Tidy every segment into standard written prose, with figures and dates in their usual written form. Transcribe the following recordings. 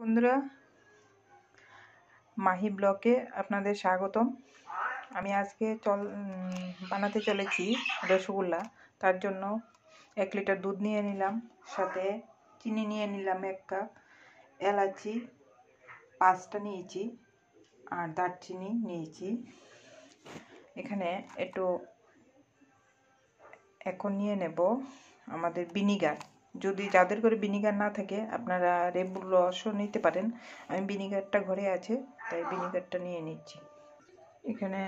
বন্ধুরা, মাহি ব্লকে আপনাদের স্বাগতম। আমি আজকে বানাতে চলেছি রসগোল্লা। তার জন্য 1 লিটার দুধ নিয়ে নিলাম, সাথে চিনি নিয়ে নিলাম 1 কাপ, এলাচি 5টা নিয়েছি আর দারচিনি নিয়েছি। এখানে একটু এখন নিয়ে নেব আমাদের ভিনিগার। যদি যাদের করে ভিনিগার না থাকে আপনারা লেবুর রসও নিতে পারেন। আমি ভিনিগারটা ঘরে আছে তাই ভিনিগারটা নিয়ে নিচ্ছি। এখানে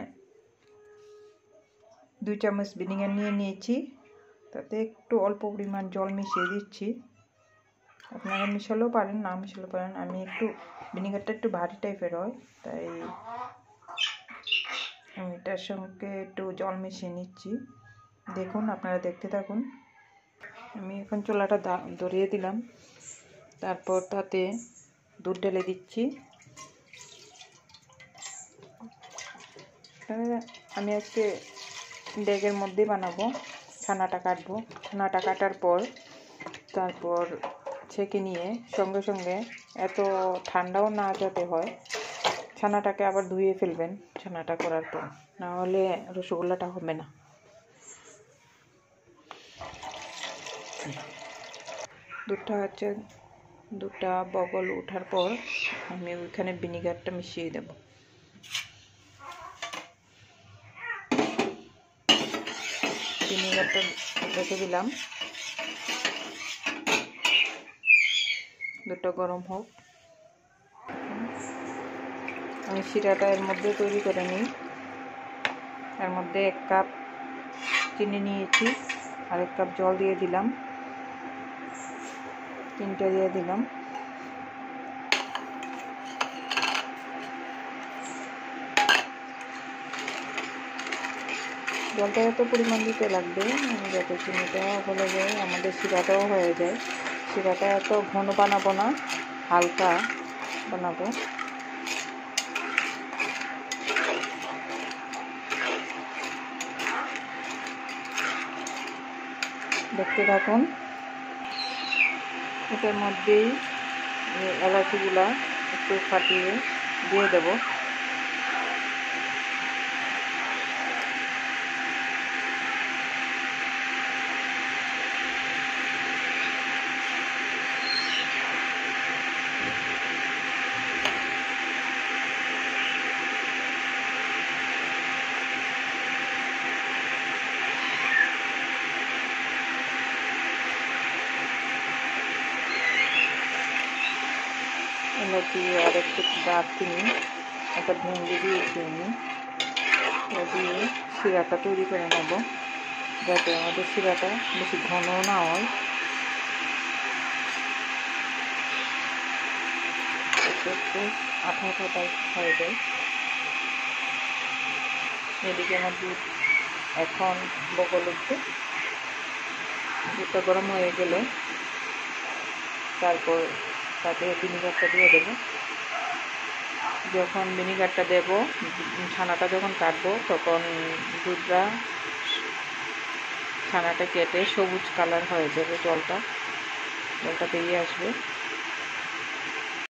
2 চামচ ভিনিগার নিয়ে নিয়েছি, তাতে একটু অল্প পরিমাণ জল মিশিয়ে দিচ্ছি। আপনারা মিশালেও পারেন, না মিশালেও পারেন। আমি একটু ভিনিগারটা একটু ভারী টাইপের হয়, তাই আমি এটার সঙ্গে একটু জল মিশিয়ে নিচ্ছি। দেখুন, আপনারা দেখতে থাকুন। আমি এখন চুলাটা ধরিয়ে দিলাম, তারপর তাতে দুধ ঢেলে দিচ্ছি। আমি আজকে ডেগের মধ্যে বানাবো। ছানাটা কাটবো। ছানাটা কাটার পর তারপর ছেঁকে নিয়ে সঙ্গে সঙ্গে, এত ঠান্ডাও না যাতে হয়, ছানাটাকে আবার ধুয়ে ফেলবেন ছানাটা করার পর, না হলে রসগোল্লাটা হবে না। দুধটা বগল ওঠার পর আমি ওইখানে ভিনিগারটা মিশিয়ে দেব। ভিনিগারটা রেখে দিলাম, দুধটা গরম হোক। আমি শিরাটা এর মধ্যে তৈরি করে নিই। এর মধ্যে 1 কাপ চিনি নিয়েছি আর 1 কাপ জল দিয়ে দিলাম, 3টা দিয়ে দিলাম। জলটা এত পরিমাণ দিতে লাগবে যাতে চিনিটা গলে যায়, আমাদের শিরাটাও হয়ে যায়। শিরাটা এত ঘন বানাবো না, হালকা বানাবো। দেখতে থাকুন। এটার মধ্যেই এলাচিগুলা একটু ফাটিয়ে দিয়ে দেব। এলাচি আর একটু দারচিনি, একটা ভেঙে দিয়েছি আমি। দিয়ে শিরাটা তৈরি করে নেব, যাতে আমাদের শিরাটা বেশি ঘন না হয়। একটু আঠা টাইপ হয়ে যায়। এদিকে আমার দুধ এখন বগল উঠবে। দুধটা গরম হয়ে গেলে তারপর তাতে ভিনিগারটা দিয়ে দেবো। যখন ভিনিগারটা দেব, ছানাটা যখন কাটবো, তখন দুধটা ছানাটা কেটে সবুজ কালার হয়ে যাবে, জলটা বেরিয়ে আসবে।